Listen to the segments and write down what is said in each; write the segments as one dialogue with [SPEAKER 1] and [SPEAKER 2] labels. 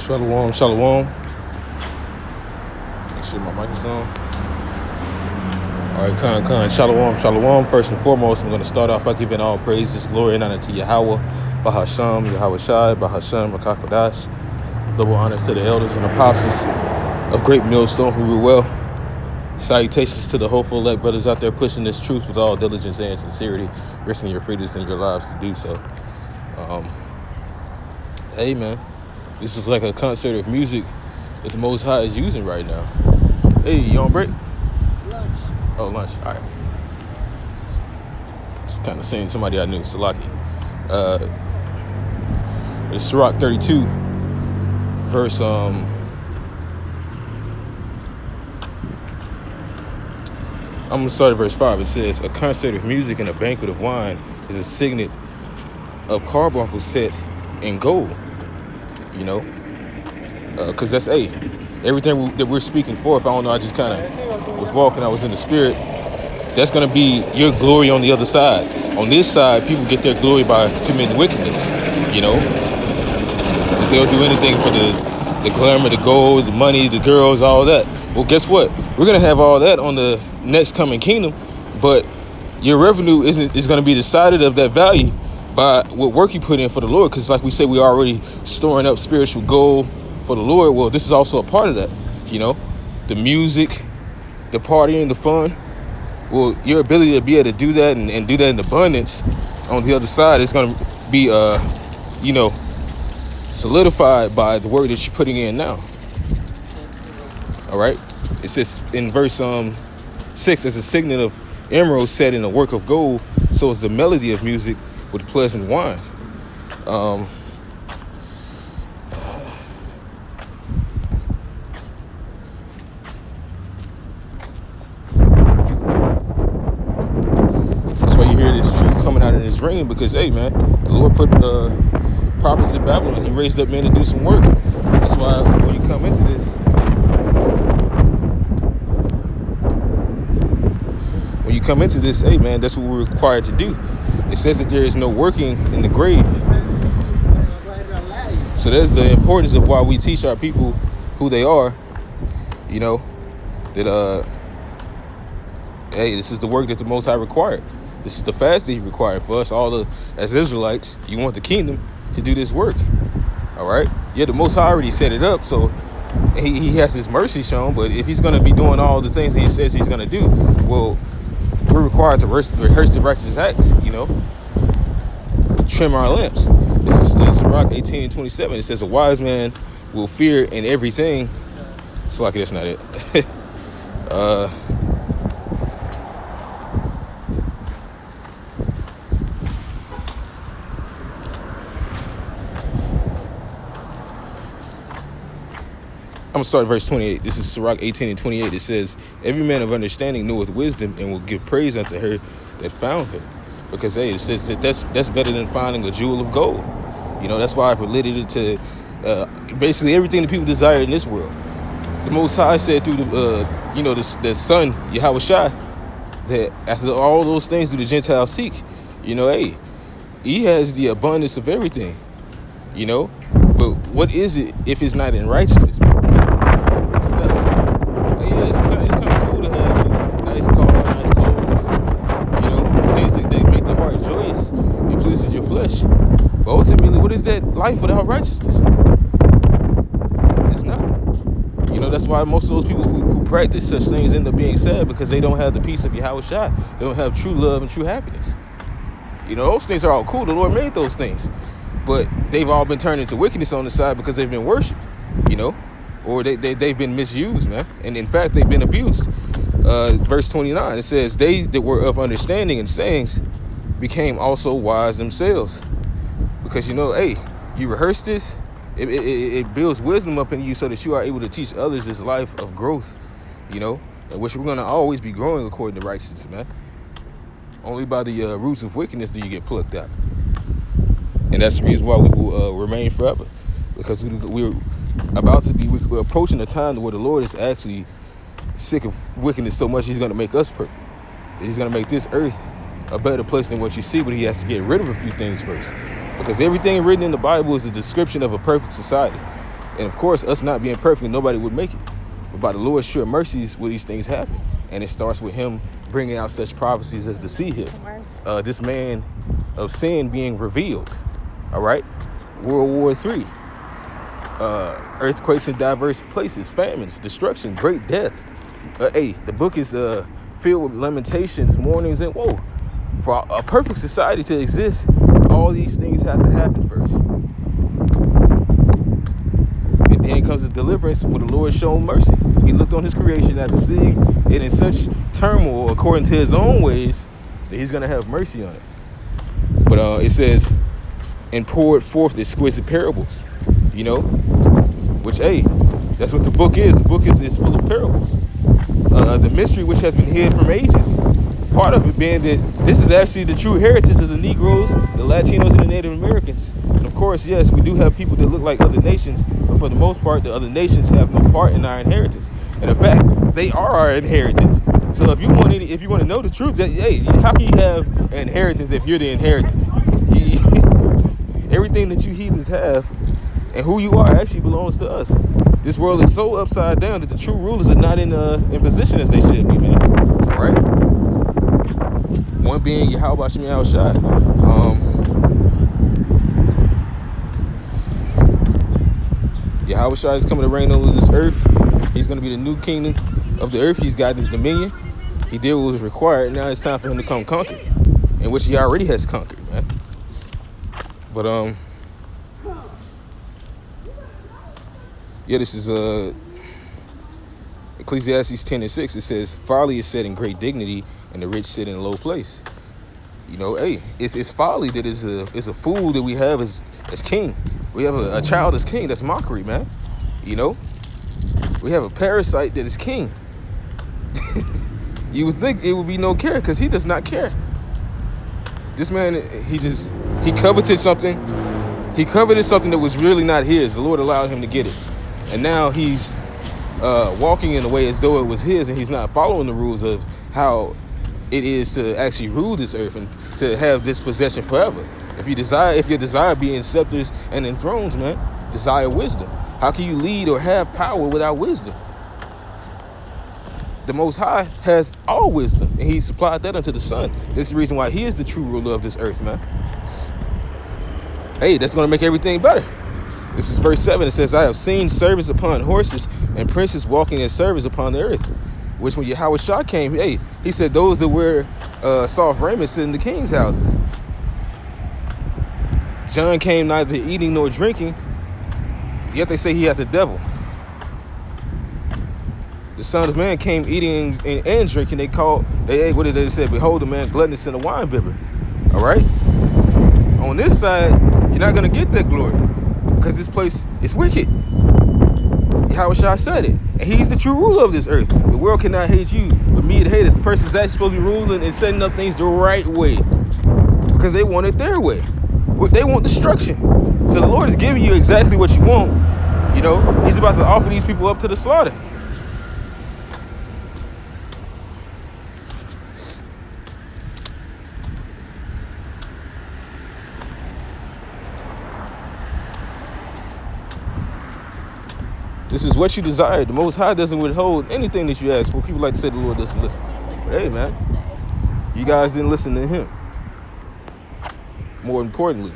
[SPEAKER 1] Shalom, shalom. Make sure my mic is on. All right, Khan, shalom, shalom. First and foremost, I'm going to start off by giving all praises, glory, and honor to Yahweh, Bahasham, Yahweh Shai, Bahasham, Rakakodash. Double honors to the elders and apostles of Great Millstone who rule well. Salutations to the hopeful elect brothers out there pushing this truth with all diligence and sincerity, risking your freedoms and your lives to do so. Hey, man, this is like a concert of music that the Most High is using right now. Hey, you on break?
[SPEAKER 2] Lunch.
[SPEAKER 1] Oh, lunch. All right. It's kind of saying somebody I knew, Salaki. It's Sirach 32, verse I'm gonna start at verse 5. It says, "A concert of music and a banquet of wine is a signet of carbuncles set in gold." You know, because that's everything that we're speaking forth. I don't know. I just kind of was walking. I was in the spirit. That's gonna be your glory on the other side. On this side, people get their glory by committing wickedness. You know, if they'll do anything for the glamour, the gold, the money, the girls, all that. Well, guess what? We're gonna have all that on the next coming kingdom, but your revenue is gonna be decided of that value by what work you put in for the Lord. Because like we said, we already storing up spiritual gold for the Lord. Well, this is also a part of that. You know, the music, the partying, the fun. Well, your ability to be able to do that and do that in abundance on the other side is going to be, solidified by the work that you're putting in now. All right. It says in verse 6, as a signet of emerald set in a work of gold, so is the melody of music with pleasant wine. That's why you hear this truth coming out and it's ringing, because, hey, man, the Lord put prophets in Babylon. He raised up men to do some work. That's why when you come into this, hey, man, that's what we're required to do. It says that there is no working in the grave. So that's the importance of why we teach our people who they are. You know, that hey, this is the work that the Most High required. This is the fast that He required for us all as Israelites. You want the kingdom to do this work. All right. Yeah, the Most High already set it up, so he has His mercy shown. But if He's going to be doing all the things that He says He's going to do, well, we're required to rehearse the righteous acts, you know, trim our lamps. This is in Sirach 18:27. It says, "A wise man will fear in everything." It's like that's not it. I'm going to start at verse 28. This is Sirach 18:28. It says, "Every man of understanding knoweth wisdom and will give praise unto her that found her." Because, hey, it says that that's better than finding a jewel of gold. You know, that's why I've related it to basically everything that people desire in this world. The Most High said through the Son, Yahweh Shai, that after all those things do the Gentiles seek. You know, hey, He has the abundance of everything. You know, but what is it if it's not in righteousness? It's nothing. Like, yeah, it's kind of cool to have a nice car, nice clothes. You know, things that they make the heart joyous and pleases your flesh. But ultimately, what is that life without righteousness? It's nothing. You know, that's why most of those people who practice such things end up being sad, because they don't have the peace of Yahweh Shai. They don't have true love and true happiness. You know, those things are all cool. The Lord made those things. But they've all been turned into wickedness on the side because they've been worshipped, you know, or they've been misused, man. And in fact, they've been abused. Verse 29, it says, "They that were of understanding and sayings became also wise themselves." Because, you know, hey, you rehearse this, it builds wisdom up in you so that you are able to teach others this life of growth, you know, in which we're going to always be growing according to righteousness, man. Only by the roots of wickedness do you get plucked out. And that's the reason why we will remain forever. Because we're approaching a time where the Lord is actually sick of wickedness so much He's going to make us perfect. He's going to make this earth a better place than what you see, but He has to get rid of a few things first. Because everything written in the Bible is a description of a perfect society. And of course, us not being perfect, nobody would make it. But by the Lord's sure mercies will these things happen. And it starts with him bringing out such prophecies as the sea hill. This man of sin being revealed. All right. World War III. Earthquakes in diverse places, famines, destruction, great death. The book is filled with lamentations, mournings, and woe. For a perfect society to exist, all these things have to happen first. And then comes the deliverance where the Lord showed mercy. He looked on his creation after seeing it in such turmoil according to his own ways that he's going to have mercy on it. But it says, and poured forth exquisite parables, which, that's what the book is. The book is full of parables. The mystery which has been hid from ages. Part of it being that this is actually the true heritage of the Negroes, the Latinos, and the Native Americans. And of course, yes, we do have people that look like other nations, but for the most part, the other nations have no part in our inheritance. And in fact, they are our inheritance. So if you want to know the truth, how can you have an inheritance if you're the inheritance? Everything that you heathens have and who you are actually belongs to us. This world is so upside down that the true rulers are not in position as they should be, man. All right. One being Yahweh Shemiah Shai. Yahweh Shai is coming to reign over this earth. He's going to be the new kingdom of the earth. He's got his dominion. He did what was required. Now it's time for him to come conquer, in which he already has conquered, man. But this is Ecclesiastes 10:6. It says, folly is set in great dignity, and the rich sit in a low place. It's folly that is a fool that we have as king. We have a child as king. That's mockery, man. We have a parasite that is king. You would think it would be no care, because he does not care. This man, he coveted something. He coveted something that was really not his. The Lord allowed him to get it. And now he's walking in a way as though it was his, and he's not following the rules of how it is to actually rule this earth and to have this possession forever. If your desire be in scepters and in thrones, man, desire wisdom. How can you lead or have power without wisdom? The Most High has all wisdom, and he supplied that unto the Son. This is the reason why he is the true ruler of this earth, man. That's going to make everything better. This is verse 7. It says, I have seen servants upon horses and princes walking as servants upon the earth. Which when Yahweh Shah came, he said those that wear soft raiment sit in the king's houses. John came neither eating nor drinking, yet they say he hath the devil. The Son of Man came eating and drinking. What did they say? Behold, the man gluttonous and a wine bibber. All right? On this side, you're not going to get that glory, because this place is wicked. Yahweh Shah said it. And he's the true ruler of this earth. The world cannot hate you, but me to hate it. The person's actually supposed to be ruling and setting up things the right way, because they want it their way. They want destruction. So the Lord is giving you exactly what you want. He's about to offer these people up to the slaughter. This is what you desire. The Most High doesn't withhold anything that you ask for. People like to say the Lord doesn't listen. But hey, man, you guys didn't listen to him. More importantly.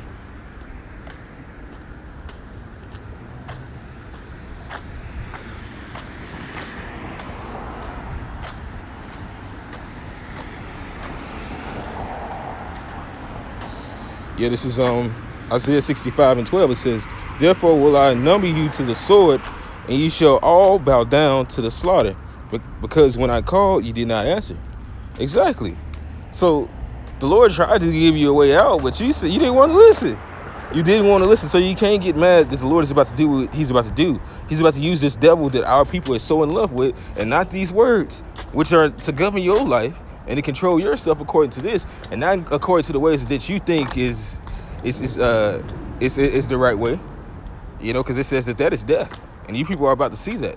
[SPEAKER 1] This is Isaiah 65:12. It says, therefore will I number you to the sword, and ye shall all bow down to the slaughter, because when I called, you did not answer. Exactly. So the Lord tried to give you a way out, but you said you didn't want to listen. You didn't want to listen, so you can't get mad that the Lord is about to do what he's about to do. He's about to use this devil that our people are so in love with, and not these words, which are to govern your life and to control yourself according to this, and not according to the ways that you think is the right way. Because it says that is death. And you people are about to see that,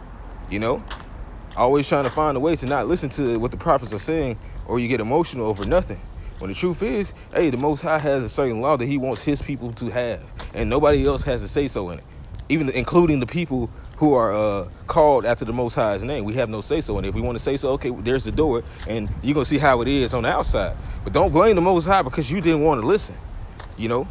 [SPEAKER 1] always trying to find a way to not listen to what the prophets are saying, or you get emotional over nothing. When the truth is, the Most High has a certain law that he wants his people to have, and nobody else has a say so in it. even including the people who are called after the Most High's name. We have no say so, and if we want to say so, okay, there's the door, and you're gonna see how it is on the outside. But don't blame the Most High because you didn't want to listen, you know.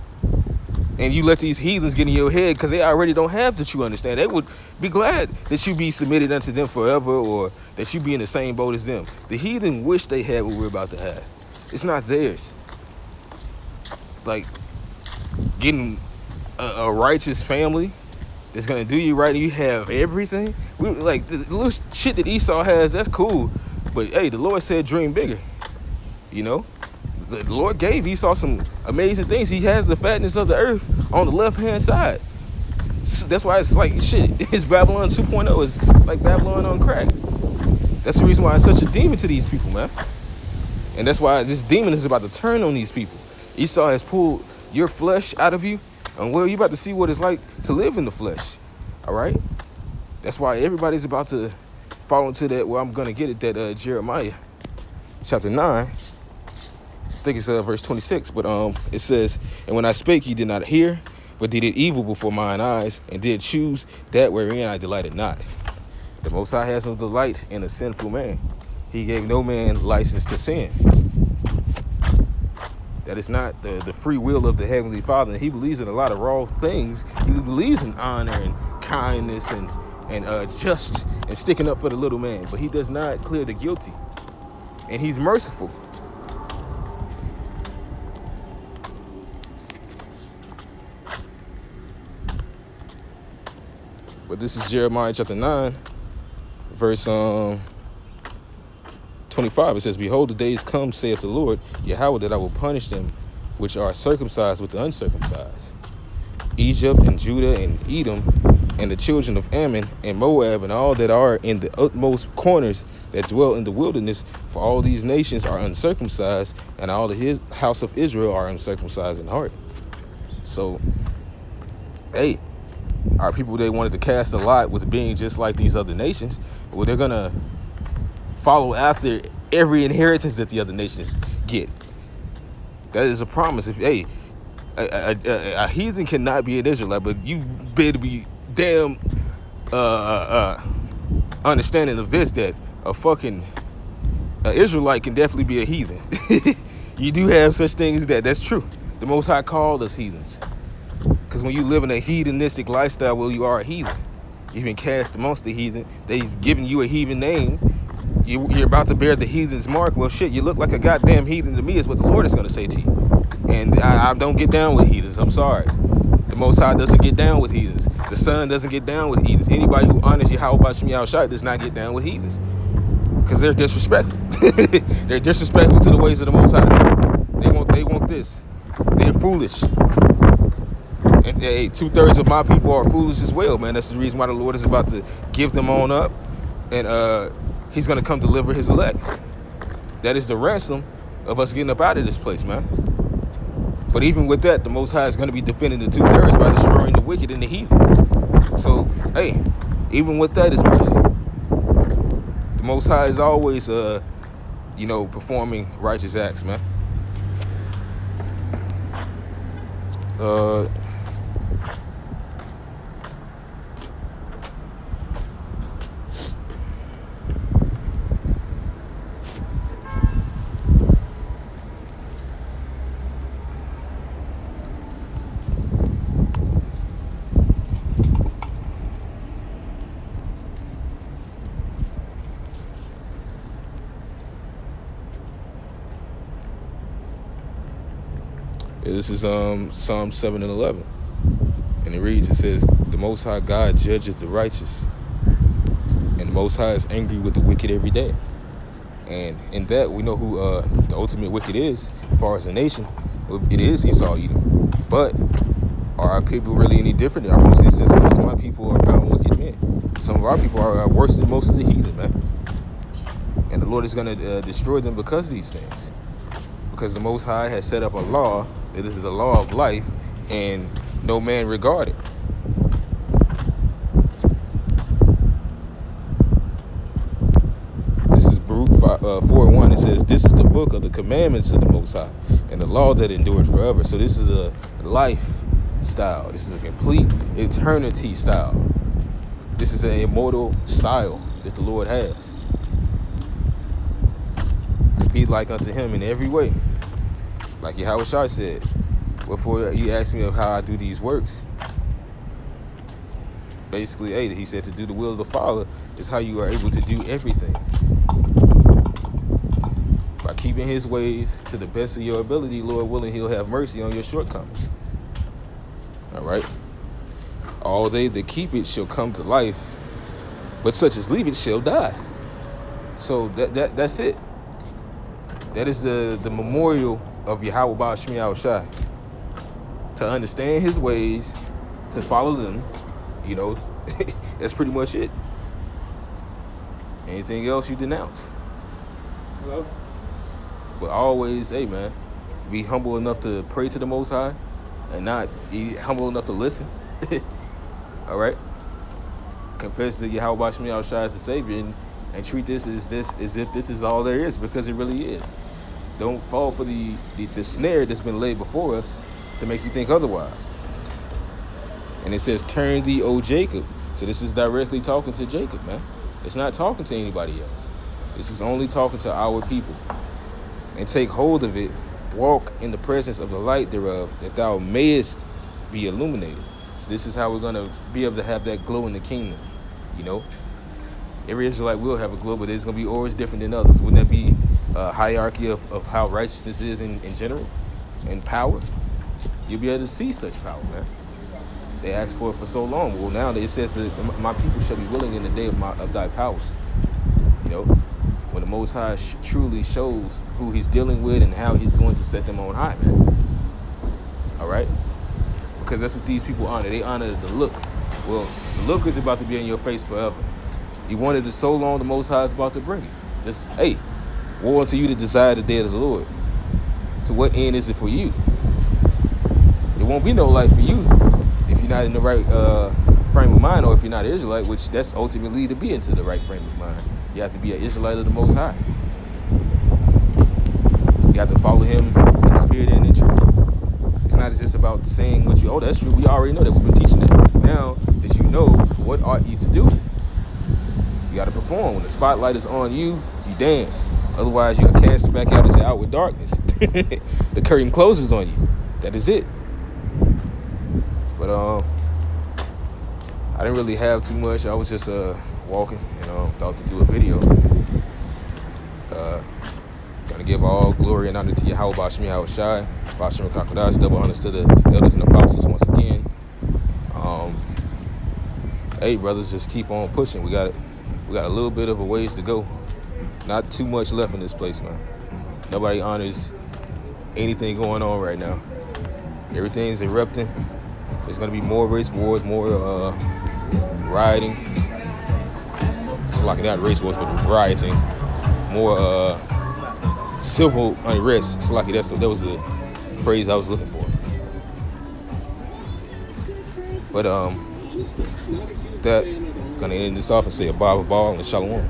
[SPEAKER 1] And you let these heathens get in your head because they already don't have the true understand. They would be glad that you be submitted unto them forever, or that you be in the same boat as them. The heathen wish they had what we're about to have. It's not theirs. Like getting a righteous family that's gonna do you right, and you have everything. Like the little shit that Esau has, that's cool. But hey, the Lord said dream bigger. You know? The Lord gave Esau some amazing things. He has the fatness of the earth on the left-hand side. So that's why it's like, shit, it's Babylon 2.0. It's like Babylon on crack. That's the reason why it's such a demon to these people, man. And that's why this demon is about to turn on these people. Esau has pulled your flesh out of you, and well, you're about to see what it's like to live in the flesh, all right? That's why everybody's about to fall into that, well, I'm going to get it, that Jeremiah chapter 9. I think it's verse 26, but it says, and when I spake, ye did not hear, but did it evil before mine eyes, and did choose that wherein I delighted not. The Most High has no delight in a sinful man. He gave no man license to sin. That is not the free will of the Heavenly Father. And he believes in a lot of raw things. He believes in honor and kindness and just and sticking up for the little man. But he does not clear the guilty. And he's merciful. But this is Jeremiah chapter 9, verse 25. It says, behold, the days come, saith the Lord Yahweh, that I will punish them which are circumcised with the uncircumcised. Egypt and Judah and Edom and the children of Ammon and Moab and all that are in the utmost corners that dwell in the wilderness, for all these nations are uncircumcised, and all of his house of Israel are uncircumcised in heart. So, hey, our people, they wanted to cast a lot with being just like these other nations. Well, they're gonna follow after every inheritance that the other nations get. That is a promise. If hey, a heathen cannot be an Israelite, but you better be damn understanding of this, that a fucking Israelite can definitely be a heathen. You do have such things that's true. The Most High called us heathens. Because when you live in a heathenistic lifestyle, well, you are a heathen. You've been cast amongst the heathen. They've given you a heathen name. You're about to bear the heathen's mark. Well, shit, you look like a goddamn heathen to me, is what the Lord is going to say to you. And I don't get down with heathens. I'm sorry. The Most High doesn't get down with heathens. The Son doesn't get down with heathens. Anybody who honors Yahweh Shem Yahushua does not get down with heathens. Because they're disrespectful. They're disrespectful to the ways of the Most High. They want this. They're foolish. And hey, 2/3 of my people are foolish as well, man. That's the reason why the Lord is about to give them on up. And he's going to come deliver his elect. That is the ransom of us getting up out of this place, man. But even with that, the Most High is going to be defending the 2/3 by destroying the wicked and the heathen. So, hey, even with that is mercy. The Most High is always, performing righteous acts, man. This is Psalm 7 and 11. And it reads, it says, the Most High God judges the righteous, and the Most High is angry with the wicked every day. And in that, we know who the ultimate wicked is, as far as a nation. It is Esau, Edom. But are our people really any different? It says most of my people are found wicked men. Some of our people are worse than most of the heathen, man. And the Lord is going to destroy them because of these things. Because the Most High has set up a law, that this is a law of life, and no man regard it. This is Baruch 4:1. It says, this is the book of the commandments of the Most High, and the law that endured forever. So this is a life style. This is a complete eternity style. This is an immortal style that the Lord has. To be like unto him in every way. Like Yahweh Shai said, before you ask me of how I do these works, basically, hey, he said to do the will of the Father is how you are able to do everything. By keeping his ways to the best of your ability, Lord willing, he'll have mercy on your shortcomings. All right? All they that keep it shall come to life, but such as leave it shall die. So that's it. That is the memorial of Yahweh Ba'ashmi Yahushai. To understand his ways, to follow them, you know, that's pretty much it. Anything else you denounce.
[SPEAKER 2] Hello?
[SPEAKER 1] But always, hey man, be humble enough to pray to the Most High and not be humble enough to listen. All right? Confess that Yahweh Ba'ashmi Yahushai is the Savior and treat this as if this is all there is, because it really is. Don't fall for the snare that's been laid before us to make you think otherwise. And it says, turn thee, O Jacob. So this is directly talking to Jacob, man. It's not talking to anybody else. This is only talking to our people. And take hold of it, walk in the presence of the light thereof, that thou mayest be illuminated. So this is how we're going to be able to have that glow in the kingdom, you know? Every Israelite will have a glow, but it's going to be always different than others. Wouldn't that be a hierarchy of how righteousness is in general and power? You'll be able to see such power, man. They asked for it for so long. Well, now it says that my people shall be willing in the day of thy power. You know, when the Most High truly shows who he's dealing with and how he's going to set them on high, man. All right? Because that's what these people honor. They honor the look. Well, the look is about to be in your face forever. You wanted it so long, the Most High is about to bring it. Just, hey, woe unto you to desire the day of the Lord. To what end is it for you? There won't be no life for you if you're not in the right frame of mind, or if you're not an Israelite, which that's ultimately to be into the right frame of mind. You have to be an Israelite of the Most High. You have to follow him in spirit and in truth. It's not just about saying what you, oh, that's true. We already know that. We've been teaching that. Now that you know, what ought you to do? You got to perform. When the spotlight is on you, you dance. Otherwise, you're cast back out into outward darkness. The curtain closes on you. That is it. But I didn't really have too much. I was just walking, thought to do a video. Gonna give all glory and honor to Yahweh Ba'ashmi Yahushai, Ba'ashmi Kakodash, double honors to the elders and apostles once again. Hey brothers, just keep on pushing. We got a little bit of a ways to go. Not too much left in this place, man. Nobody honors anything going on right now. Everything's erupting. There's gonna be more race wars, more rioting. It's like not race wars, but rioting. More civil unrest. It's like that was the phrase I was looking for. But that gonna end this off and say a Bible ball and shalom.